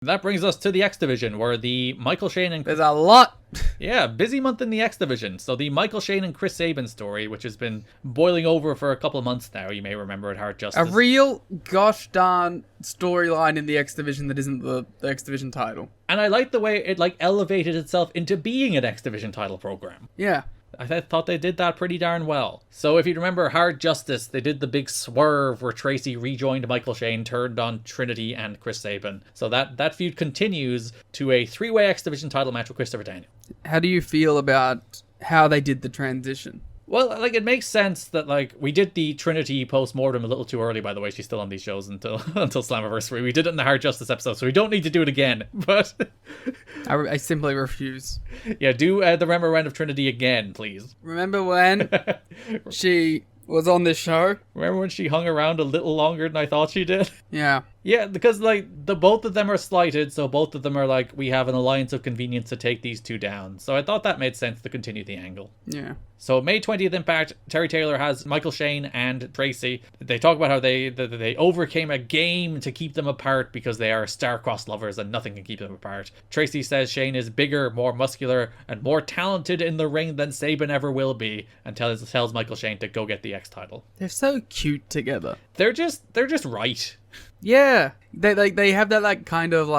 That brings us to the X Division, where the Michael Shane and... There's a lot. Yeah, busy month in the X Division. So the Michael Shane and Chris Sabin story, which has been boiling over for a couple of months now, you may remember at Hard Justice. A real gosh darn storyline in the X Division that isn't the X Division title. And I like the way it elevated itself into being an X Division title program. Yeah. I thought they did that pretty darn well. So if you remember Hard Justice, they did the big swerve where Tracy rejoined Michael Shane, turned on Trinity and Chris Sabin. So that feud continues to a 3-way X Division title match with Christopher Daniels. How do you feel about how they did the transition? Well, it makes sense that, we did the Trinity post-mortem a little too early, by the way. She's still on these shows until Slammiversary. We did it in the Hard Justice episode, so we don't need to do it again. But I simply refuse. Yeah, do the Remembrand of Trinity again, please. Remember when she was on this show? Remember when she hung around a little longer than I thought she did? Yeah. Yeah, because, the both of them are slighted, so both of them are we have an alliance of convenience to take these two down. So I thought that made sense to continue the angle. Yeah. So May 20th Impact, Terry Taylor has Michael Shane and Tracy. They talk about how they overcame a game to keep them apart because they are star-crossed lovers and nothing can keep them apart. Tracy says Shane is bigger, more muscular, and more talented in the ring than Sabin ever will be, and tells Michael Shane to go get the X title. They're so cute together. They're just right. Yeah. They have that kind of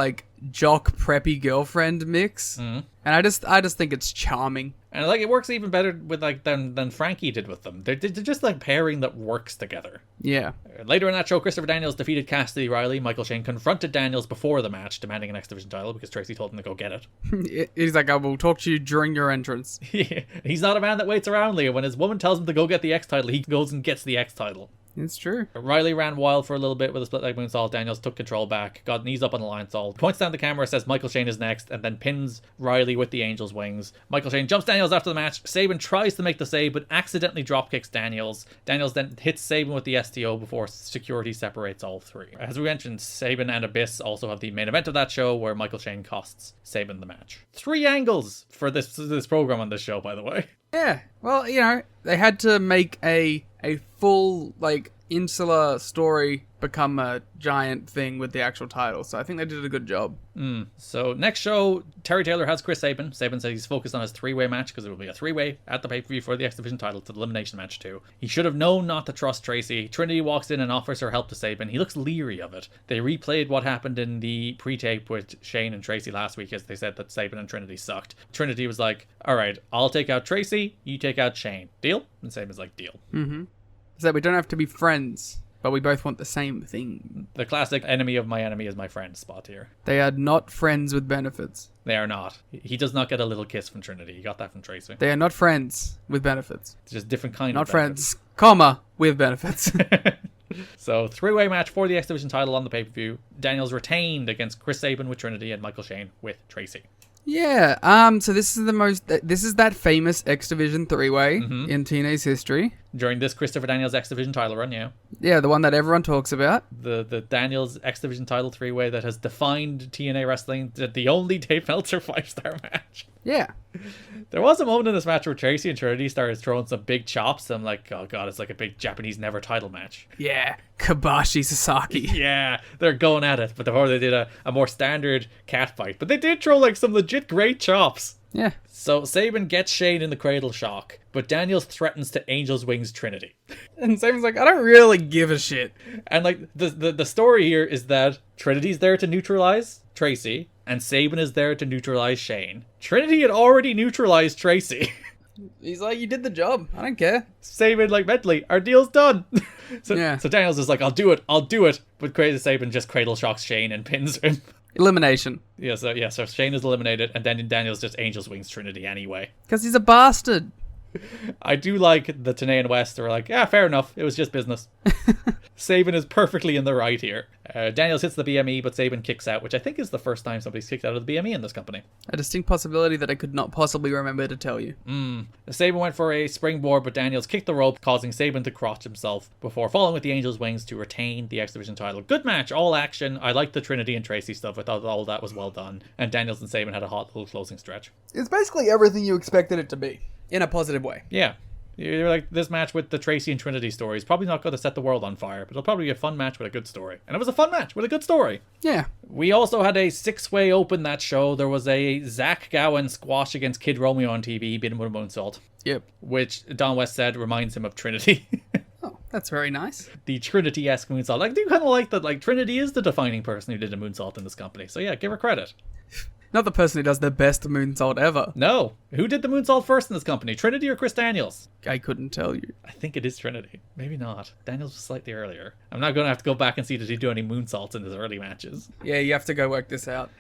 jock preppy girlfriend mix. Mm. And I just think it's charming. And it works even better with than Frankie did with them. They're just pairing that works together. Yeah. Later in that show, Christopher Daniels defeated Cassidy Riley. Michael Shane confronted Daniels before the match, demanding an X Division title because Tracy told him to go get it. He's like, I will talk to you during your entrance. He's not a man that waits around, Leah. When his woman tells him to go get the X title, he goes and gets the X title. It's true. Riley ran wild for a little bit with a split leg moonsault. Daniels took control back, got knees up on the Lionsault, points down the camera, says Michael Shane is next, and then pins Riley with the Angel's wings. Michael Shane jumps Daniels after the match. Sabin tries to make the save, but accidentally dropkicks Daniels. Daniels then hits Sabin with the STO before security separates all three. As we mentioned, Sabin and Abyss also have the main event of that show, where Michael Shane costs Sabin the match. 3 angles for this program on this show, by the way. Yeah. Well, they had to make a full, insular story become a giant thing with the actual title. So I think they did a good job. So next show, Terry Taylor has Chris Sabin. Sabin says he's focused on his 3-way match because it will be a 3-way at the pay-per-view for the X Division title to the elimination match too. He should have known not to trust Tracy. Trinity walks in and offers her help to Sabin. He looks leery of it. They replayed what happened in the pre-tape with Shane and Tracy last week as they said that Sabin and Trinity sucked. Trinity was like, alright, I'll take out Tracy, you take out Shane. Deal? And Sabin's like, deal. Mm-hmm. So we don't have to be friends, but we both want the same thing. The classic enemy of my enemy is my friend spot here. They are not friends with benefits. They are not. He does not get a little kiss from Trinity. He got that from Tracy. They are not friends with benefits. It's just different kind not of benefits. Not friends, comma, with benefits. So 3-way match for the X Division title on the pay-per-view. Daniels retained against Chris Sabin with Trinity and Michael Shane with Tracy. Yeah, so this is that famous X Division 3-way in TNA's history. During this Christopher Daniels X Division title run, yeah. Yeah, the one that everyone talks about. The Daniels X Division title 3-way that has defined TNA wrestling, the only Dave Meltzer 5-star match. Yeah. There was a moment in this match where Tracy and Trinity started throwing some big chops. I'm like, oh god, it's like a big Japanese never title match. Yeah, Kabashi Sasaki. Yeah, they're going at it. But before they did a more standard cat fight. But they did throw some legit great chops. Yeah. So Sabin gets Shane in the cradle shock, but Daniels threatens to Angel's Wings Trinity. And Sabin's like, I don't really give a shit. And the story here is that Trinity's there to neutralize Tracy, and Sabin is there to neutralize Shane. Trinity had already neutralized Tracy. He's like, you did the job. I don't care. Sabin, mentally, our deal's done. So Daniels is like, I'll do it. But Crazy Sabin just cradle shocks Shane and pins him. Elimination. So Shane is eliminated, and then Daniels just Angel's Wings Trinity anyway. Because he's a bastard. I do like the Tanay and West are like, yeah, fair enough. It was just business. Sabin is perfectly in the right here. Daniels hits the BME, but Sabin kicks out, which I think is the first time somebody's kicked out of the BME in this company. A distinct possibility that I could not possibly remember to tell you. Sabin went for a springboard, but Daniels kicked the rope, causing Sabin to crotch himself before falling with the Angel's Wings to retain the X Division title. Good match, all action. I liked the Trinity and Tracy stuff. I thought all that was well done. And Daniels and Sabin had a hot little closing stretch. It's basically everything you expected it to be. In a positive way. Yeah. You're like, this match with the Tracy and Trinity story is probably not going to set the world on fire, but it'll probably be a fun match with a good story. And it was a fun match with a good story. Yeah. We also had a 6-way open that show. There was a Zach Gowen squash against Kid Romeo on TV, beat him with a moonsault. Yep. Which Don West said reminds him of Trinity. Oh, that's very nice. The Trinity-esque moonsault. I do kind of like that, like, Trinity is the defining person who did a moonsault in this company. So yeah, give her credit. Not the person who does the best moonsault ever. No. Who did the moonsault first in this company? Trinity or Chris Daniels? I couldn't tell you. I think it is Trinity. Maybe not. Daniels was slightly earlier. I'm not going to have to go back and see did he do any moonsaults in his early matches. Yeah, you have to go work this out.